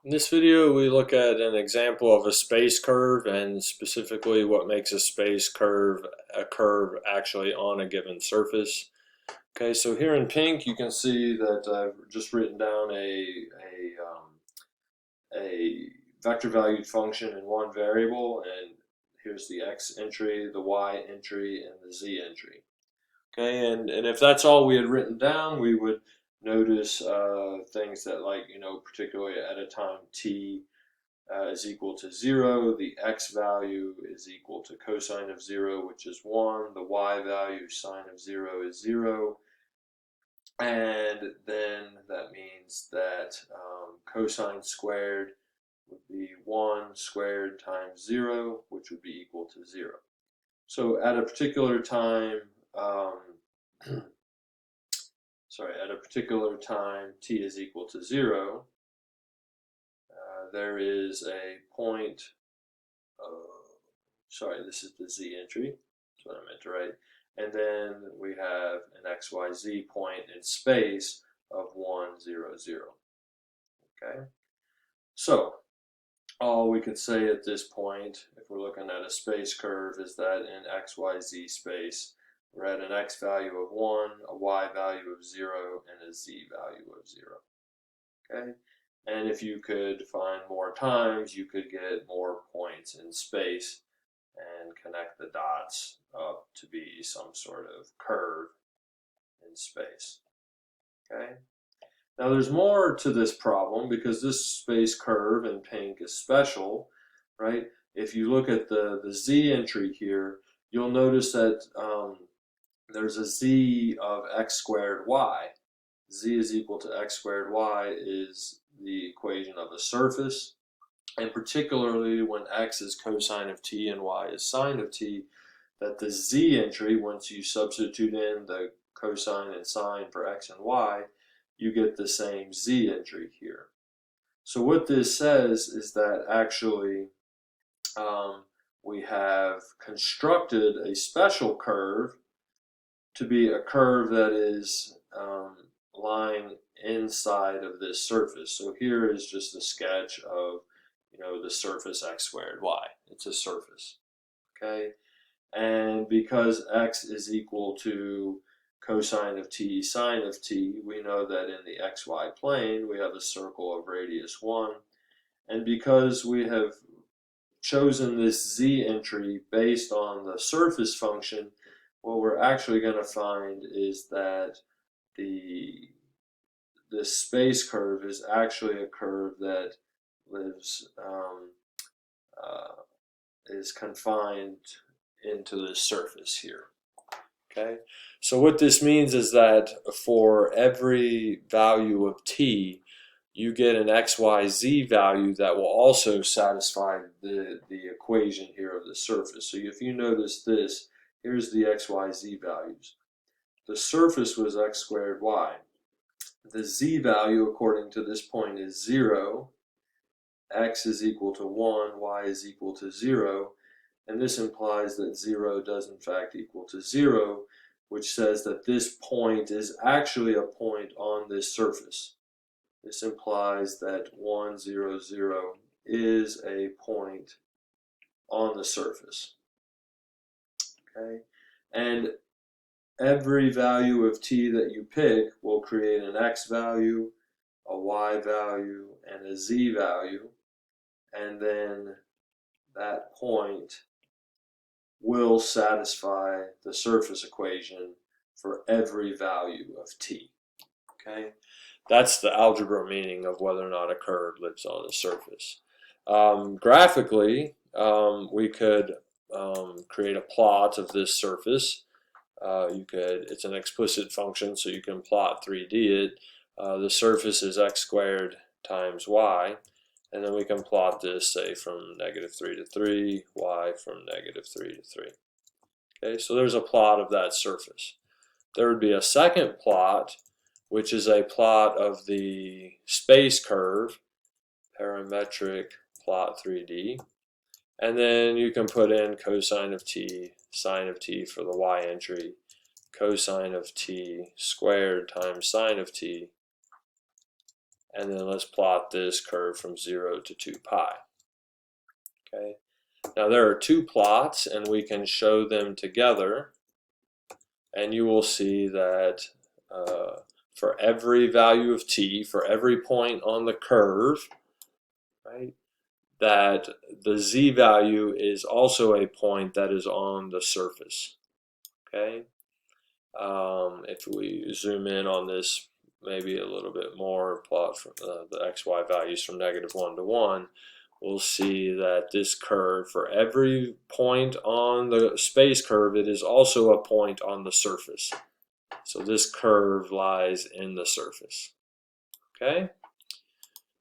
In this video, we look at an example of a space curve and specifically what makes a space curve a curve actually on a given surface. Okay, so here in pink, you can see that I've just written down a vector valued function in one variable, and here's the x entry, the y entry, and the z entry. Okay, and if that's all we had written down, we would notice things that, like, particularly at a time t is equal to 0, the x value is equal to cosine of 0, which is 1, the y value, sine of 0, is 0, and then that means that cosine squared would be 1 squared times 0, which would be equal to 0. So at a particular time, at a particular time t is equal to 0, there is a point, this is the z entry, that's what I meant to write, and then we have an xyz point in space of 1, 0, 0. Okay, so all we could say at this point, if we're looking at a space curve, is that in xyz space, we're at an x value of 1, a y value of 0, and a z value of 0. Okay, and if you could find more times, you could get more points in space and connect the dots up to be some sort of curve in space. Okay, now there's more to this problem because this space curve in pink is special, right? If you look at the z entry here, you'll notice that there's a z of x squared y. Z is equal to x squared y is the equation of a surface, and particularly when x is cosine of t and y is sine of t, that the z entry, once you substitute in the cosine and sine for x and y, you get the same z entry here. So what this says is that actually we have constructed a special curve to be a curve that is lying inside of this surface. So here is just a sketch of, the surface x squared y. It's a surface, okay? And because x is equal to cosine of t, sine of t, we know that in the xy plane we have a circle of radius 1. And because we have chosen this z entry based on the surface function, what we're actually going to find is that this space curve is actually a curve that is confined into this surface here. Okay, so what this means is that for every value of t, you get an xyz value that will also satisfy the equation here of the surface. So if you notice this, here's the xyz values. The surface was x squared y. The z value, according to this point, is 0. X is equal to 1, y is equal to 0, and this implies that 0 does in fact equal to 0, which says that this point is actually a point on this surface. This implies that 1, 0, 0 is a point on the surface. Okay, and every value of t that you pick will create an x value, a y value, and a z value, and then that point will satisfy the surface equation for every value of t. Okay, that's the algebra meaning of whether or not a curve lives on a surface. Graphically, we could create a plot of this surface. It's an explicit function, so you can plot 3D it. The surface is x squared times y, and then we can plot this, say, from -3 to 3, y from -3 to 3. Okay, so there's a plot of that surface. There would be a second plot, which is a plot of the space curve, parametric plot 3D, and then you can put in cosine of t, sine of t for the y entry, cosine of t squared times sine of t, and then let's plot this curve from 0 to 2 pi. Okay. Now there are two plots, and we can show them together, and you will see that for every value of t, for every point on the curve, right, that the z value is also a point that is on the surface. Okay. If we zoom in on this maybe a little bit more, plot from the xy values from -1 to 1, we'll see that this curve, for every point on the space curve, it is also a point on the surface. So this curve lies in the surface. Okay?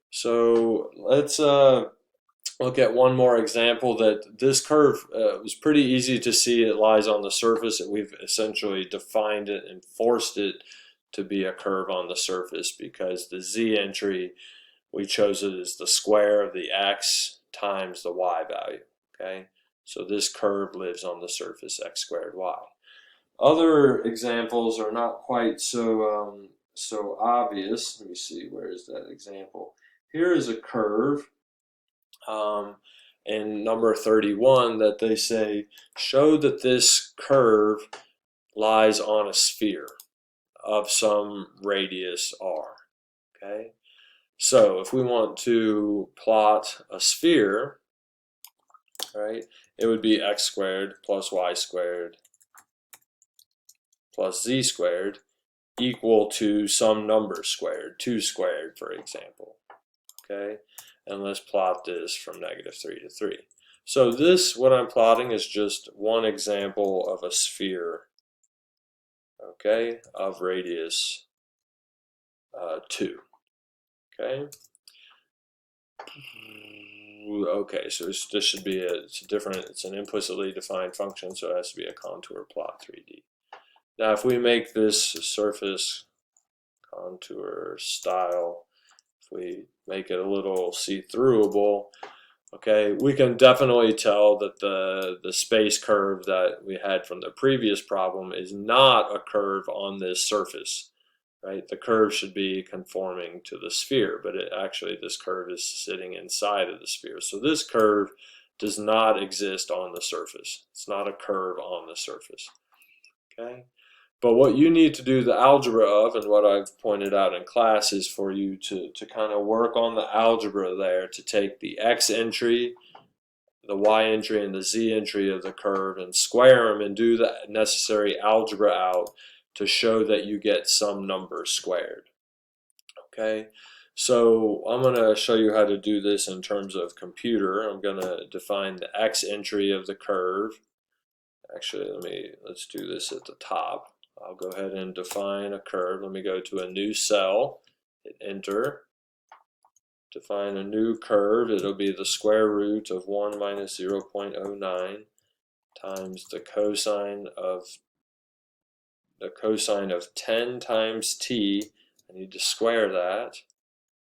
So let's look at one more example that this curve was pretty easy to see it lies on the surface, and we've essentially defined it and forced it to be a curve on the surface because the z entry, we chose it as the square of the x times the y value. Okay, so this curve lives on the surface x squared y. Other examples are not quite so so obvious. Let me see, where is that example? Here is a curve in number 31 that they say show that this curve lies on a sphere of some radius r. Okay, so if we want to plot a sphere, right, it would be x squared plus y squared plus z squared equal to some number squared, 2 squared, for example. Okay, and let's plot this from -3 to 3. So this, what I'm plotting, is just one example of a sphere, okay, of radius 2. Okay. Okay, so this should be it's an implicitly defined function, so it has to be a contour plot 3D. Now if we make this surface contour style, if we make it a little see-throughable, okay, we can definitely tell that the space curve that we had from the previous problem is not a curve on this surface. Right, the curve should be conforming to the sphere, but actually this curve is sitting inside of the sphere. So this curve does not exist on the surface. It's not a curve on the surface. Okay, but what you need to do the algebra of, and what I've pointed out in class, is for you to kind of work on the algebra there, to take the x entry, the y entry, and the z entry of the curve and square them and do the necessary algebra out to show that you get some number squared. Okay, so I'm going to show you how to do this in terms of computer. I'm going to define the x entry of the curve. Actually, let's do this at the top. I'll go ahead and define a curve. Let me go to a new cell, hit enter, define a new curve. It'll be the square root of 1 minus 0.09 times the cosine of 10 times t. I need to square that,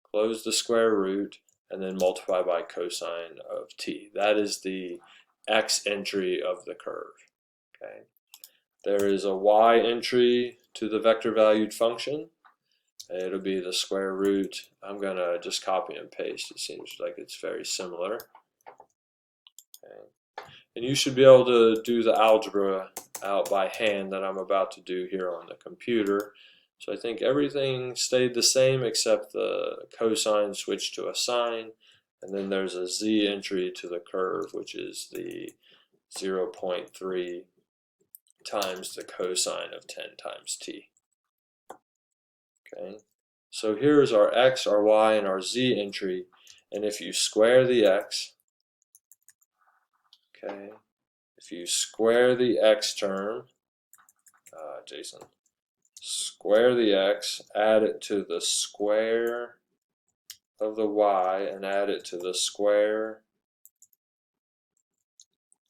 close the square root, and then multiply by cosine of t. That is the x entry of the curve. Okay. There is a y entry to the vector valued function. It'll be the square root. I'm going to just copy and paste. It seems like it's very similar. Okay. And you should be able to do the algebra out by hand that I'm about to do here on the computer. So I think everything stayed the same except the cosine switched to a sine, and then there's a z entry to the curve, which is the 0.3 times the cosine of 10 times t. Okay, so here's our x, our y, and our z entry, and if you square the x, okay, if you square the x term, Jason, square the x, add it to the square of the y, and add it to the square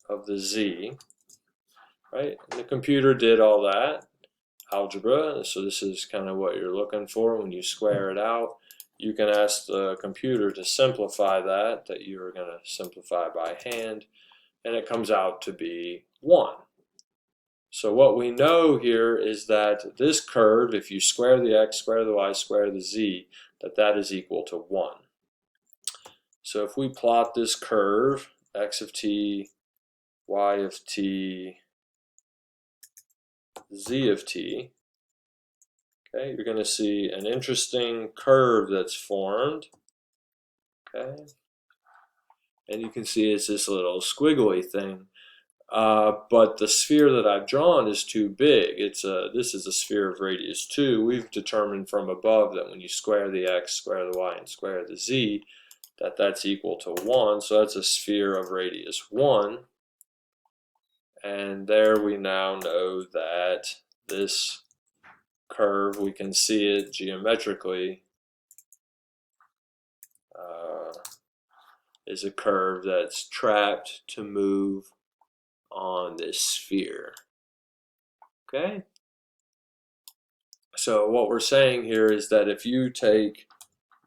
of the z, right? And the computer did all that, algebra, so this is kind of what you're looking for when you square it out. You can ask the computer to simplify that you're going to simplify by hand, and it comes out to be 1. So what we know here is that this curve, if you square the x, square the y, square the z, that is equal to 1. So if we plot this curve, x of t, y of t, z of t, okay, you're going to see an interesting curve that's formed. Okay, and you can see it's this little squiggly thing. But the sphere that I've drawn is too big. This is a sphere of radius 2. We've determined from above that when you square the x, square the y, and square the z, that's equal to 1. So that's a sphere of radius 1. And there we now know that this curve, we can see it geometrically, is a curve that's trapped to move on this sphere. Okay? So what we're saying here is that if you take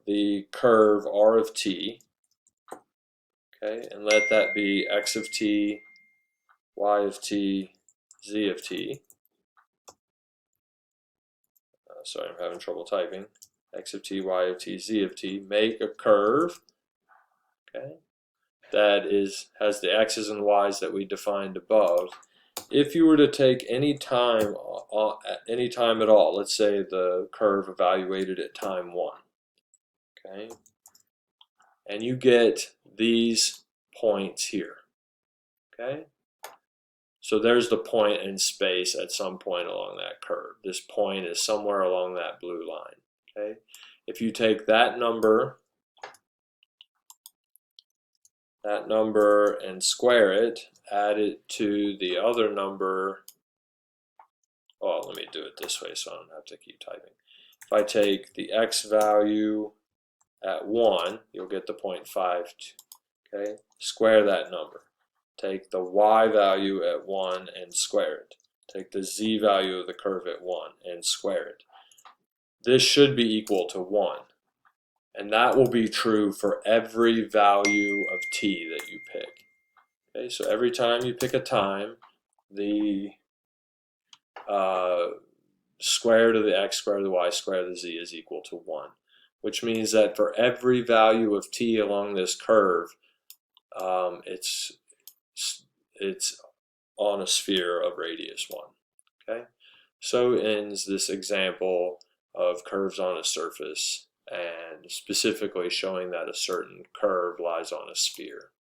the curve r of t, okay, and let that be x of t, y of t, z of t, sorry, I'm having trouble typing, x of t, y of t, z of t, make a curve, okay, that has the x's and y's that we defined above. If you were to take any time at all, let's say the curve evaluated at time 1, okay, and you get these points here, okay, so there's the point in space at some point along that curve. This point is somewhere along that blue line, okay. If you take that number and square it, add it to the other number. Oh, let me do it this way so I don't have to keep typing. If I take the x value at 1, you'll get the 0.52. Okay, square that number. Take the y value at 1 and square it. Take the z value of the curve at 1 and square it. This should be equal to 1. And that will be true for every value of t that you pick. Okay, so every time you pick a time, the square root of the x, square root of the y, square root of the z is equal to 1. Which means that for every value of t along this curve, it's on a sphere of radius 1. Okay, so ends this example of curves on a surface, and specifically showing that a certain curve lies on a sphere.